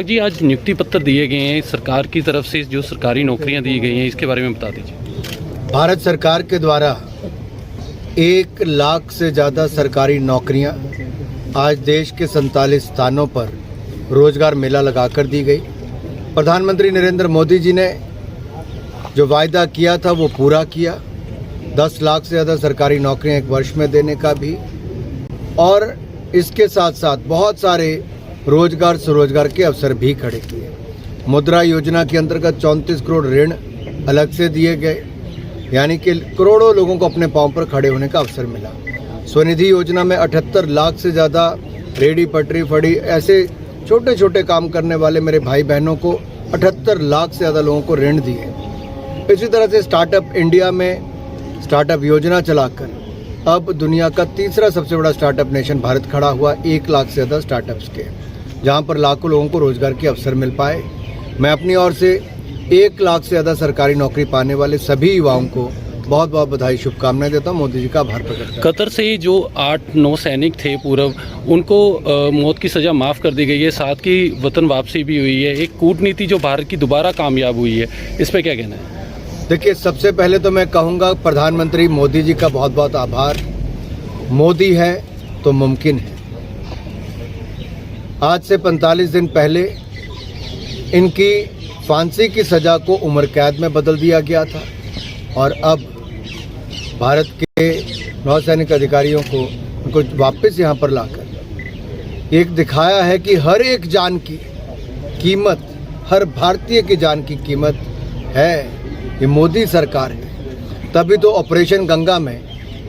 जी आज नियुक्ति पत्र दिए गए हैं सरकार की तरफ से, जो सरकारी नौकरियां दी गई हैं इसके बारे में बता दीजिए। भारत सरकार के द्वारा 1 लाख से ज़्यादा सरकारी नौकरियां आज देश के 47 स्थानों पर रोजगार मेला लगाकर दी गई। प्रधानमंत्री नरेंद्र मोदी जी ने जो वायदा किया था वो पूरा किया। 10 लाख से ज़्यादा सरकारी नौकरियां 1 वर्ष में देने का भी, और इसके साथ साथ बहुत सारे रोजगार स्वरोजगार के अवसर भी खड़े किए। मुद्रा योजना के अंतर्गत 34 करोड़ ऋण अलग से दिए गए, यानी कि करोड़ों लोगों को अपने पांव पर खड़े होने का अवसर मिला। स्वनिधि योजना में 78 लाख से ज़्यादा रेडी पटरी फड़ी ऐसे छोटे छोटे काम करने वाले मेरे भाई बहनों को 78 लाख से ज़्यादा लोगों को ऋण दिए। इसी तरह से स्टार्टअप इंडिया में स्टार्टअप योजना चलाकर अब दुनिया का तीसरा सबसे बड़ा स्टार्टअप नेशन भारत खड़ा हुआ। 1 लाख से ज़्यादा स्टार्टअप्स के, जहां पर लाखों लोगों को रोजगार के अवसर मिल पाए। मैं अपनी ओर से 1 लाख से ज़्यादा सरकारी नौकरी पाने वाले सभी युवाओं को बहुत बहुत बधाई शुभकामनाएं देता हूं। मोदी जी का आभार प्रकट करता हूं। कतर से जो 8-9 सैनिक थे पूर्व, उनको मौत की सज़ा माफ़ कर दी गई है, साथ की वतन वापसी भी हुई है। एक कूटनीति जो भारत की दोबारा कामयाब हुई है, इस पर क्या कहना है? देखिए, सबसे पहले तो मैं कहूँगा प्रधानमंत्री मोदी जी का बहुत बहुत आभार। मोदी है तो मुमकिन है। आज से 45 दिन पहले इनकी फांसी की सज़ा को उम्र कैद में बदल दिया गया था, और अब भारत के नौसैनिक अधिकारियों को उनको वापस यहाँ पर लाकर एक दिखाया है कि हर एक जान की कीमत, हर भारतीय की जान की कीमत है। ये मोदी सरकार है। तभी तो ऑपरेशन गंगा में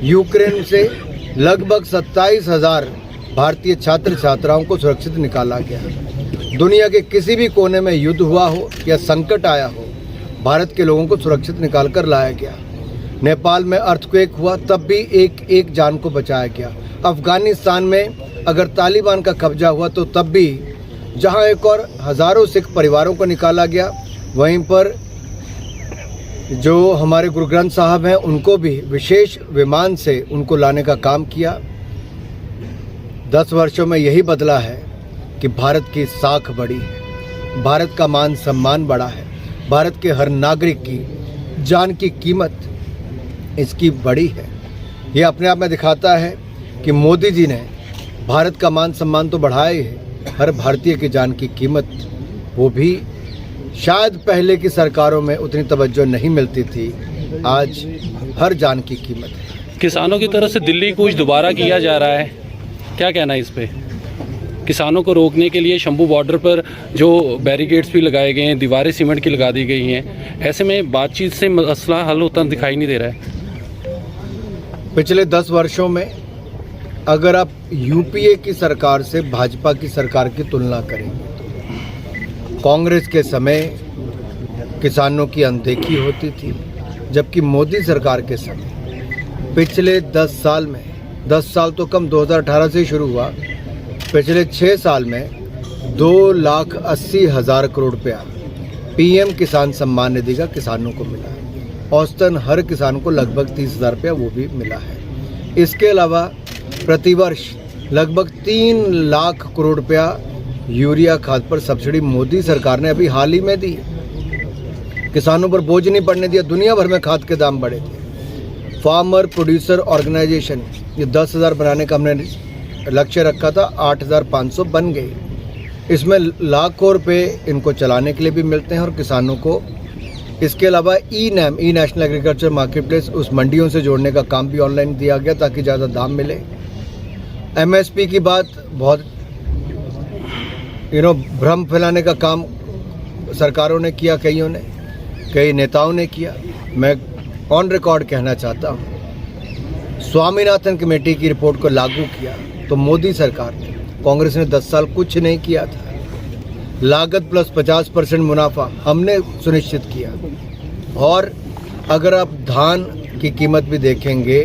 यूक्रेन से लगभग 27,000 भारतीय छात्र छात्राओं को सुरक्षित निकाला गया। दुनिया के किसी भी कोने में युद्ध हुआ हो या संकट आया हो, भारत के लोगों को सुरक्षित निकाल कर लाया गया। नेपाल में अर्थक्वेक हुआ, तब भी एक जान को बचाया गया। अफगानिस्तान में अगर तालिबान का कब्जा हुआ तो तब भी जहां एक और हज़ारों सिख परिवारों को निकाला गया, वहीं पर जो हमारे गुरु ग्रंथ साहब हैं उनको भी विशेष विमान से उनको लाने का काम किया। 10 वर्षों में यही बदला है कि भारत की साख बढ़ी है, भारत का मान सम्मान बढ़ा है, भारत के हर नागरिक की जान की कीमत इसकी बढ़ी है। ये अपने आप में दिखाता है कि मोदी जी ने भारत का मान सम्मान तो बढ़ाया ही है, हर भारतीय की जान की कीमत, वो भी शायद पहले की सरकारों में उतनी तवज्जो नहीं मिलती थी, आज हर जान की कीमत है। किसानों की तरफ से दिल्ली कूच दोबारा किया जा रहा है, क्या कहना है इस पे? किसानों को रोकने के लिए शंभू बॉर्डर पर जो बैरिकेड्स भी लगाए गए हैं, दीवारें सीमेंट की लगा दी गई हैं, ऐसे में बातचीत से मसला हल होता दिखाई नहीं दे रहा है। पिछले 10 वर्षों में अगर आप यूपीए की सरकार से भाजपा की सरकार की तुलना करेंगे, कांग्रेस के समय किसानों की अनदेखी होती थी, जबकि मोदी सरकार के समय पिछले 10 साल में, 10 साल तो कम, 2018 से शुरू हुआ, पिछले 6 साल में 2,80,000 करोड़ रुपया पीएम किसान सम्मान निधि का किसानों को मिला है। औसतन हर किसान को लगभग 30,000 रुपया वो भी मिला है। इसके अलावा प्रतिवर्ष लगभग 3 लाख करोड़ रुपया यूरिया खाद पर सब्सिडी मोदी सरकार ने अभी हाल ही में दी। किसानों पर बोझ नहीं पड़ने दिया। दुनिया भर में खाद के दाम बढ़े थे। फार्मर प्रोड्यूसर ऑर्गेनाइजेशन, ये 10,000 बनाने का हमने लक्ष्य रखा था, 8,500 बन गई। इसमें लाखों रुपए इनको चलाने के लिए भी मिलते हैं और किसानों को। इसके अलावा ई-नैम, ई नेशनल एग्रीकल्चर मार्केट प्लेस, उस मंडियों से जोड़ने का काम भी ऑनलाइन दिया गया ताकि ज़्यादा दाम मिले। MSP की बात बहुत भ्रम फैलाने का काम सरकारों ने किया, कई नेताओं ने किया। मैं ऑन रिकॉर्ड कहना चाहता हूँ, स्वामीनाथन कमेटी की रिपोर्ट को लागू किया तो मोदी सरकार ने, कांग्रेस ने 10 साल कुछ नहीं किया था। लागत प्लस 50% मुनाफा हमने सुनिश्चित किया। और अगर आप धान की कीमत भी देखेंगे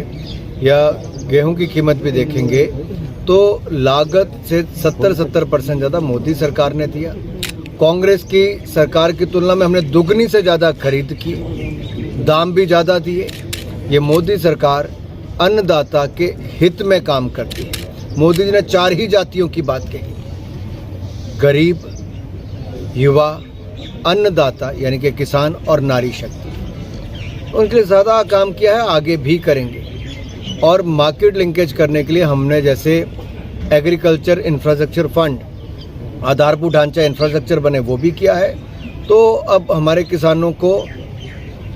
या गेहूं की कीमत भी देखेंगे तो लागत से 70% ज़्यादा मोदी सरकार ने दिया। कांग्रेस की सरकार की तुलना में हमने दुगनी से ज़्यादा खरीद की, दाम भी ज़्यादा दिए। ये मोदी सरकार अन्नदाता के हित में काम करती है। मोदी जी ने 4 ही जातियों की बात कही, गरीब, युवा, अन्नदाता यानी कि किसान और नारी शक्ति, उनके लिए ज़्यादा काम किया है, आगे भी करेंगे। और मार्केट लिंकेज करने के लिए हमने जैसे एग्रीकल्चर इंफ्रास्ट्रक्चर फंड, आधारभूत ढांचा इंफ्रास्ट्रक्चर बने, वो भी किया है। तो अब हमारे किसानों को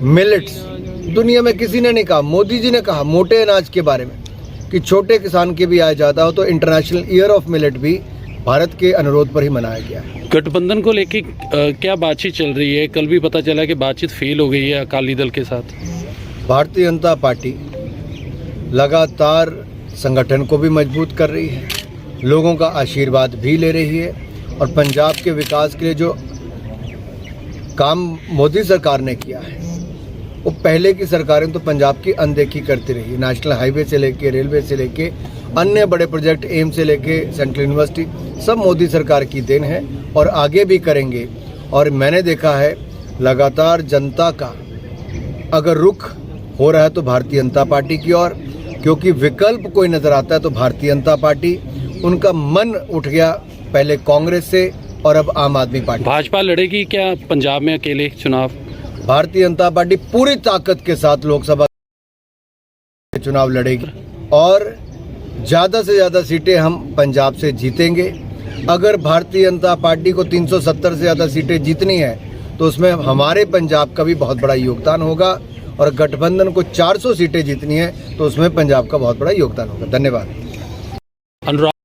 मिलेट्स, दुनिया में किसी ने नहीं कहा, मोदी जी ने कहा मोटे अनाज के बारे में कि छोटे किसान की भी आय ज़्यादा हो, तो इंटरनेशनल ईयर ऑफ मिलेट भी भारत के अनुरोध पर ही मनाया गया है। गठबंधन को लेके क्या बातचीत चल रही है? कल भी पता चला कि बातचीत फेल हो गई है अकाली दल के साथ। भारतीय जनता पार्टी लगातार संगठन को भी मजबूत कर रही है, लोगों का आशीर्वाद भी ले रही है, और पंजाब के विकास के लिए जो काम मोदी सरकार ने किया है, वो पहले की सरकारें तो पंजाब की अनदेखी करती रही। नेशनल हाईवे से लेके, रेलवे से लेके, अन्य बड़े प्रोजेक्ट, एम्स से लेके सेंट्रल यूनिवर्सिटी, सब मोदी सरकार की देन है और आगे भी करेंगे। और मैंने देखा है लगातार जनता का अगर रुख हो रहा है तो भारतीय जनता पार्टी की ओर, क्योंकि विकल्प कोई नजर आता है तो भारतीय जनता पार्टी, उनका मन उठ गया पहले कांग्रेस से और अब आम आदमी पार्टी। भाजपा लड़ेगी क्या पंजाब में अकेले चुनाव? भारतीय जनता पार्टी पूरी ताकत के साथ लोकसभा चुनाव लड़ेगी और ज़्यादा से ज़्यादा सीटें हम पंजाब से जीतेंगे। अगर भारतीय जनता पार्टी को 370 से ज़्यादा सीटें जीतनी है तो उसमें हमारे पंजाब का भी बहुत बड़ा योगदान होगा, और गठबंधन को 400 सीटें जीतनी है तो उसमें पंजाब का बहुत बड़ा योगदान होगा। धन्यवाद।